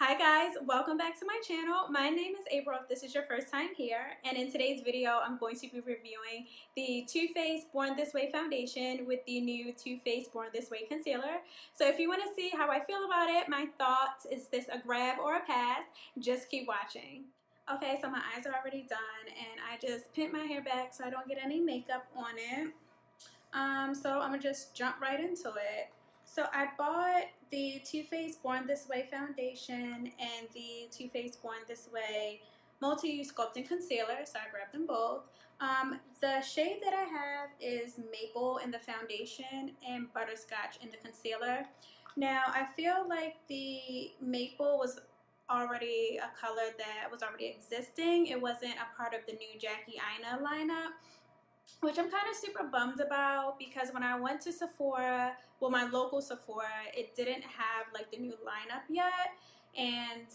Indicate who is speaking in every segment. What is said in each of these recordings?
Speaker 1: Hi guys, welcome back to my channel. My name is April if this is your first time here, and in today's video I'm going to be reviewing the Too Faced Born This Way foundation with the new Too Faced Born This Way concealer. So if you want to see how I feel about it, my thoughts, is this a grab or a pass, just keep watching. Okay, so my eyes are already done and I just pinned my hair back so I don't get any makeup on it. So I'm gonna just jump right into it. So I bought the Too Faced Born This Way foundation and the Too Faced Born This Way multi-use sculpting concealer, so I grabbed them both. The shade that I have is Maple in the foundation and Butterscotch in the concealer. Now I feel like the Maple was already a color that was already existing. It wasn't a part of the new Jackie Aina lineup, which I'm kind of super bummed about, because when I went to Sephora, well, my local Sephora, it didn't have like the new lineup yet, and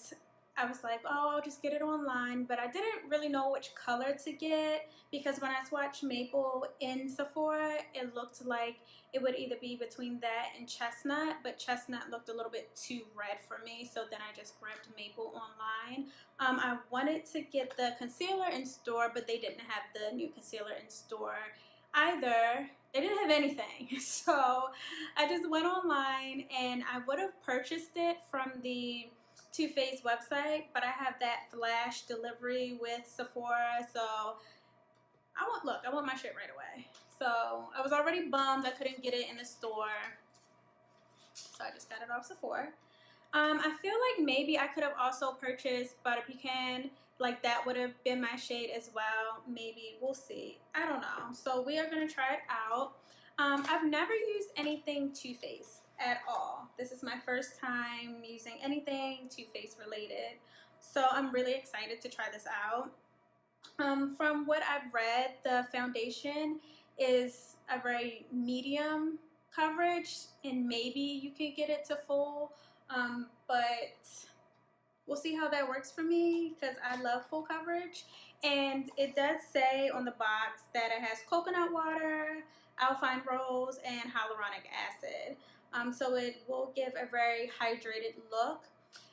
Speaker 1: I was like, oh, I'll just get it online, but I didn't really know which color to get, because when I swatched Maple in Sephora, it looked like it would either be between that and Chestnut, but Chestnut looked a little bit too red for me, so then I just grabbed Maple online. I wanted to get the concealer in store, but they didn't have the new concealer in store either. They didn't have anything. So I just went online and I would have purchased it from the Too Faced website, but I have that flash delivery with Sephora, so I want my shit right away. So I was already bummed I couldn't get it in the store, so I just got it off Sephora. I feel like maybe I could have also purchased Butter Pecan, like that would have been my shade as well. Maybe, we'll see. I don't know. So we are going to try it out. I've never used anything Too Faced at all. This is my first time using anything Too Faced related. So I'm really excited to try this out. From what I've read, the foundation is a very medium coverage, and maybe you could get it to full, but we'll see how that works for me, because I love full coverage. And it does say on the box that it has coconut water, alpine rose, and hyaluronic acid. So it will give a very hydrated look.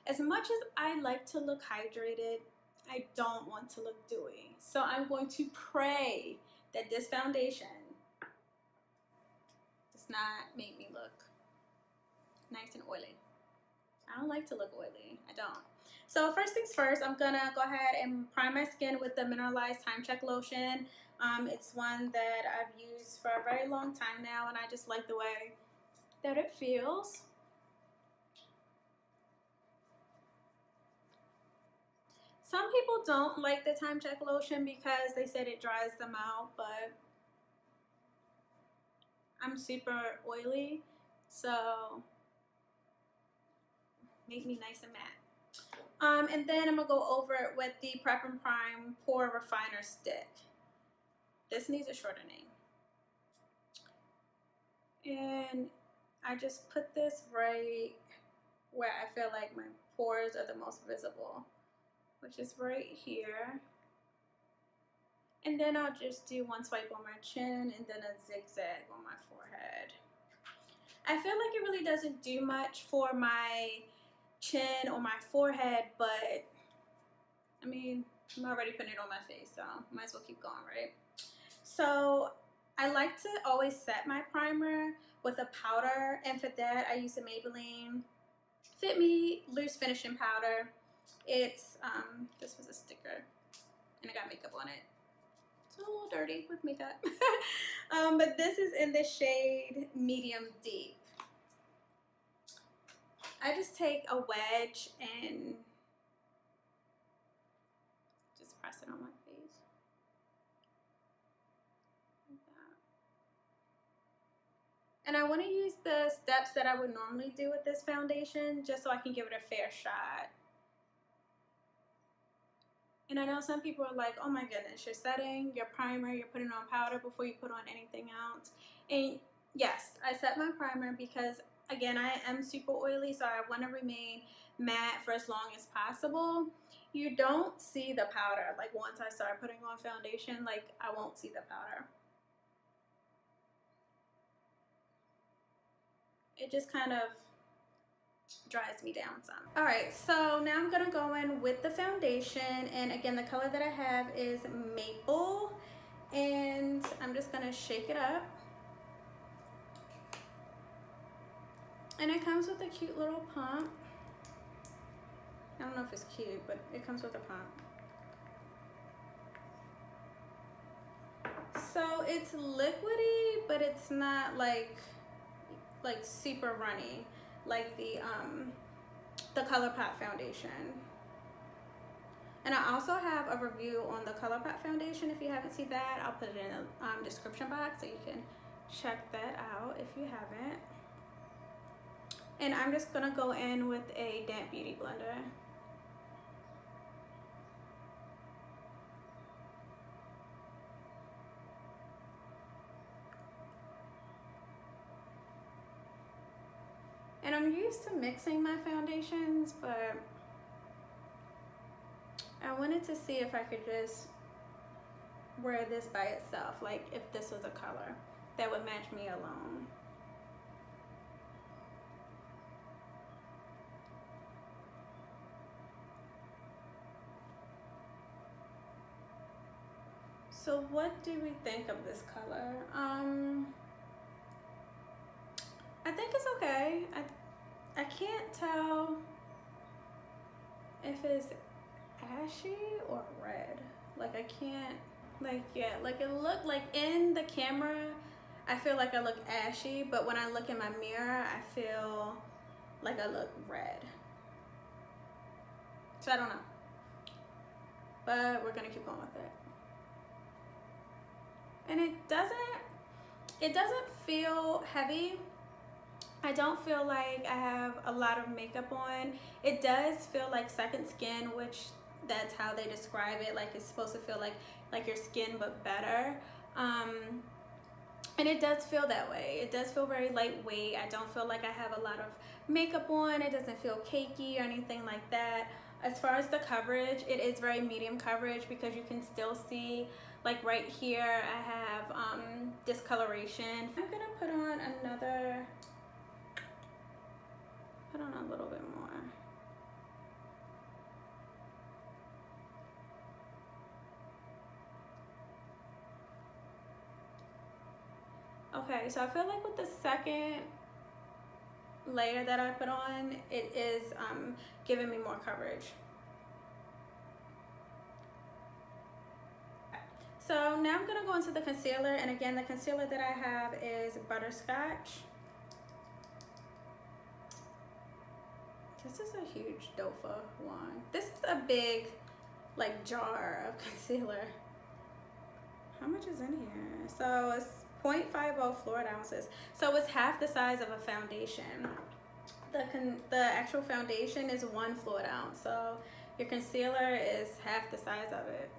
Speaker 1: As much as I like to look hydrated, I don't want to look dewy. So I'm going to pray that this foundation does not make me look nice and oily. I don't like to look oily. I don't. So first things first, I'm gonna go ahead and prime my skin with the Mineralized Time Check lotion. It's one that I've used for a very long time now, and I just like the way that it feels. Some people don't like the Time Check lotion because they said it dries them out, but I'm super oily, so make me nice and matte. And then I'm gonna go over it with the Prep and Prime Pore Refiner Stick. This needs a shortening. And I just put this right where I feel like my pores are the most visible, which is right here. And then I'll just do one swipe on my chin and then a zigzag on my forehead. I feel like it really doesn't do much for my chin or my forehead, but I mean, I'm already putting it on my face, so might as well keep going, right? So I like to always set my primer with a powder, and for that I use a Maybelline Fit Me Loose Finishing Powder. It's, this was a sticker, and I got makeup on it. It's a little dirty with makeup. But this is in the shade Medium Deep. I just take a wedge and just press it on my face. Like that. And I want to use the steps that I would normally do with this foundation, just so I can give it a fair shot. And I know some people are like, oh my goodness, you're setting your primer, you're putting on powder before you put on anything else. And yes, I set my primer because, again, I am super oily, so I want to remain matte for as long as possible. You don't see the powder. Like, once I start putting on foundation, like, I won't see the powder. It just kind of dries me down some. All right, so now I'm gonna go in with the foundation, and again, the color that I have is Maple, and I'm just gonna shake it up. And it comes with a cute little pump. I don't know if it's cute, but it comes with a pump. So it's liquidy, but it's not like super runny like the ColourPop foundation. And I also have a review on the ColourPop foundation. If you haven't seen that, I'll put it in the description box so you can check that out if you haven't. And I'm just gonna go in with a damp beauty blender. And I'm used to mixing my foundations, but I wanted to see if I could just wear this by itself, like if this was a color that would match me alone. So what do we think of this color? I think it's okay. I can't tell if it's ashy or red. Like I can't, like, yeah, like it looked like in the camera, I feel like I look ashy, but when I look in my mirror, I feel like I look red. So I don't know, but we're gonna keep going with it. And it doesn't feel heavy. I don't feel like I have a lot of makeup on. It does feel like second skin, which that's how they describe it. Like it's supposed to feel like your skin, but better. And it does feel that way. It does feel very lightweight. I don't feel like I have a lot of makeup on. It doesn't feel cakey or anything like that. As far as the coverage, it is very medium coverage because you can still see, like right here, I have discoloration. I'm gonna put on a little bit more. Okay, so I feel like with the second layer that I put on, it is giving me more coverage. So now I'm gonna go into the concealer, and again, the concealer that I have is Butterscotch. This is a huge dofa one. This is a big, like, jar of concealer. How much is in here? So it's 0.50 fluid ounces. So it's half the size of a foundation. The actual foundation is 1 fluid ounce. So your concealer is half the size of it.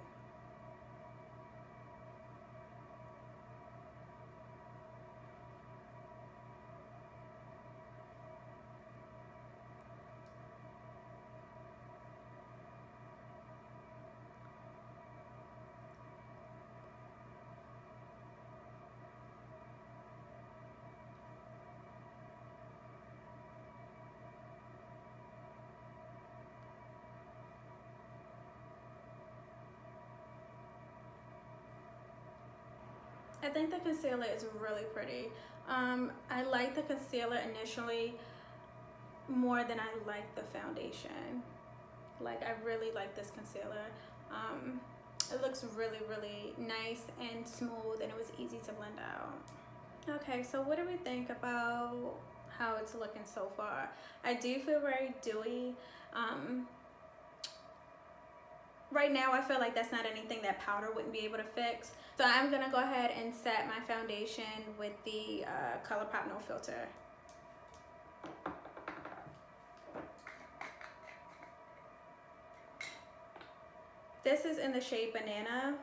Speaker 1: I think the concealer is really pretty. I like the concealer initially more than I like the foundation. Like, I really like this concealer. It looks really, really nice and smooth, and it was easy to blend out. Okay, so what do we think about how it's looking so far? I do feel very dewy. Right now, I feel like that's not anything that powder wouldn't be able to fix. So I'm gonna go ahead and set my foundation with the ColourPop No Filter. This is in the shade Banana.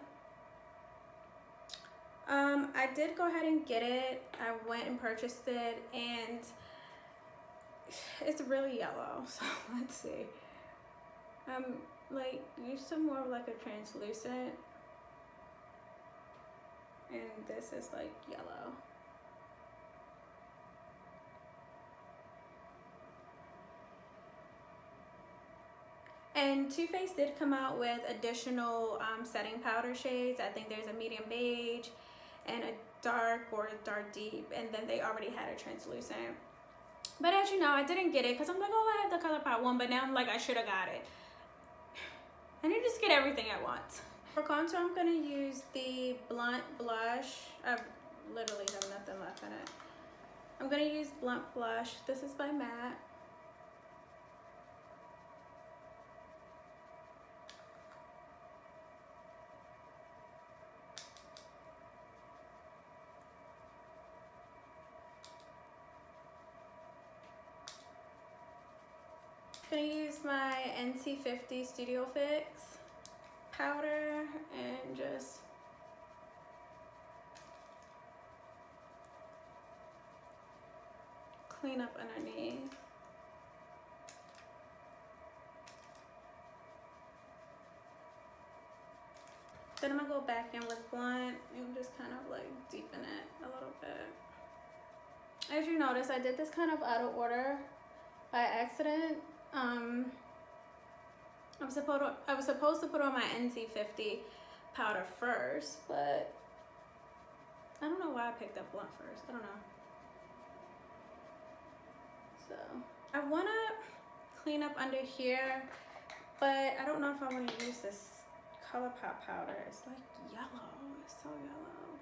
Speaker 1: I did go ahead and get it. I went and purchased it, and it's really yellow. So let's see. Like, use some more of like a translucent, and this is like yellow. And Too Faced did come out with additional setting powder shades. I think there's a medium beige and a dark or a dark deep, and then they already had a translucent. But as you know, I didn't get it because I'm like, oh, I have the ColourPop one, but now I'm like, I should have got it. I need to just get everything at once. For contour, I'm going to use the Blunt Blush. I literally have nothing left in it. I'm going to use Blunt Blush. This is by MAC. I'm going to use my NC50 Studio Fix powder and just clean up underneath. Then I'm gonna go back in with Blunt and just kind of like deepen it a little bit. As you notice, I did this kind of out of order by accident. I was supposed to put on my NC50 powder first, but I don't know why I picked up Blunt first. I don't know. So I want to clean up under here, but I don't know if I want to use this ColourPop powder. It's like yellow. It's so yellow.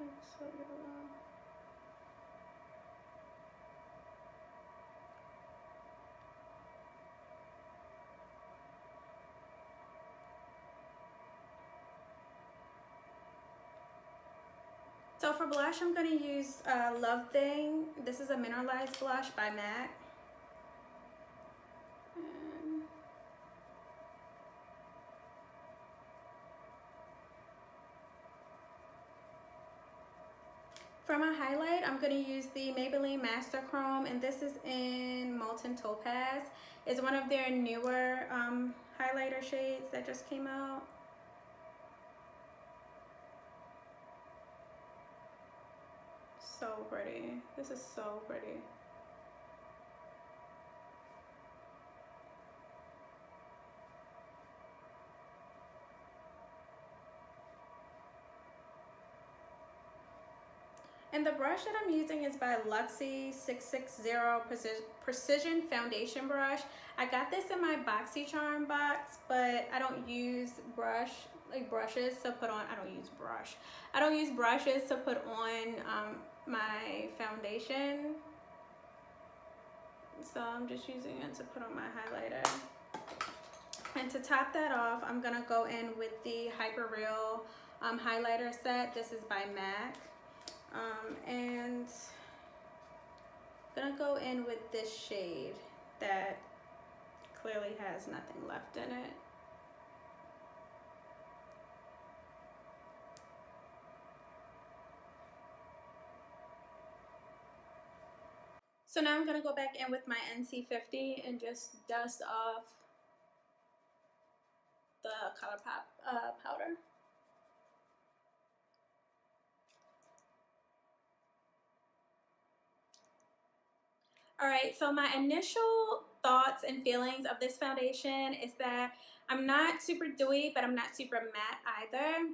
Speaker 1: It's so yellow. So for blush, I'm going to use Love Thing. This is a mineralized blush by MAC. For my highlight, I'm going to use the Maybelline Master Chrome, and this is in Molten Topaz. It's one of their newer highlighter shades that just came out. So pretty. This is so pretty. And the brush that I'm using is by Luxie 660 Precision Foundation Brush. I got this in my BoxyCharm box, but I don't use brushes to put on. I don't use brushes to put on my foundation. So I'm just using it to put on my highlighter. And to top that off, I'm gonna go in with the Hyper Real highlighter set. This is by MAC. And I'm gonna go in with this shade that clearly has nothing left in it. So now I'm gonna go back in with my NC50 and just dust off the ColourPop powder. Alright, so my initial thoughts and feelings of this foundation is that I'm not super dewy, but I'm not super matte either.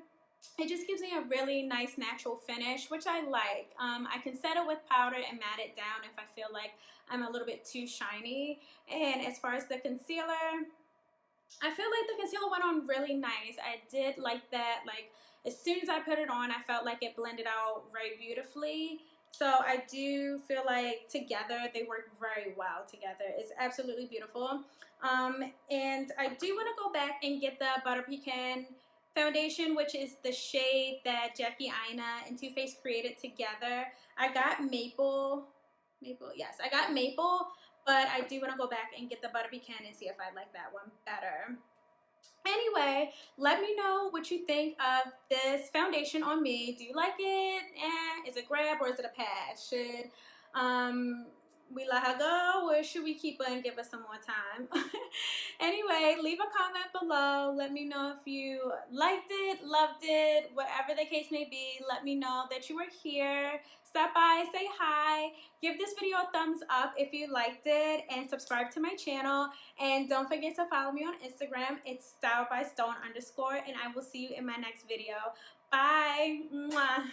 Speaker 1: It just gives me a really nice natural finish, which I like. I can set it with powder and matte it down if I feel like I'm a little bit too shiny. And as far as the concealer, I feel like the concealer went on really nice. I did like that. Like, as soon as I put it on, I felt like it blended out very beautifully. So I do feel like together they work very well together. It's absolutely beautiful. And I do want to go back and get the Butter Pecan foundation, which is the shade that Jackie Aina and Too Faced created together. I got Maple, yes, I got Maple, but I do want to go back and get the Butter Pecan and see if I like that one better. Anyway, let me know what you think of this foundation on me. Do you like it? Is it grab or is it a pass? we let her go, or should we keep her and give her some more time? Anyway, leave a comment below. Let me know if you liked it, loved it, whatever the case may be. Let me know that you were here. Stop by, say hi, give this video a thumbs up if you liked it, and subscribe to my channel. And don't forget to follow me on Instagram. It's stylebystone_, and I will see you in my next video. Bye. Mwah.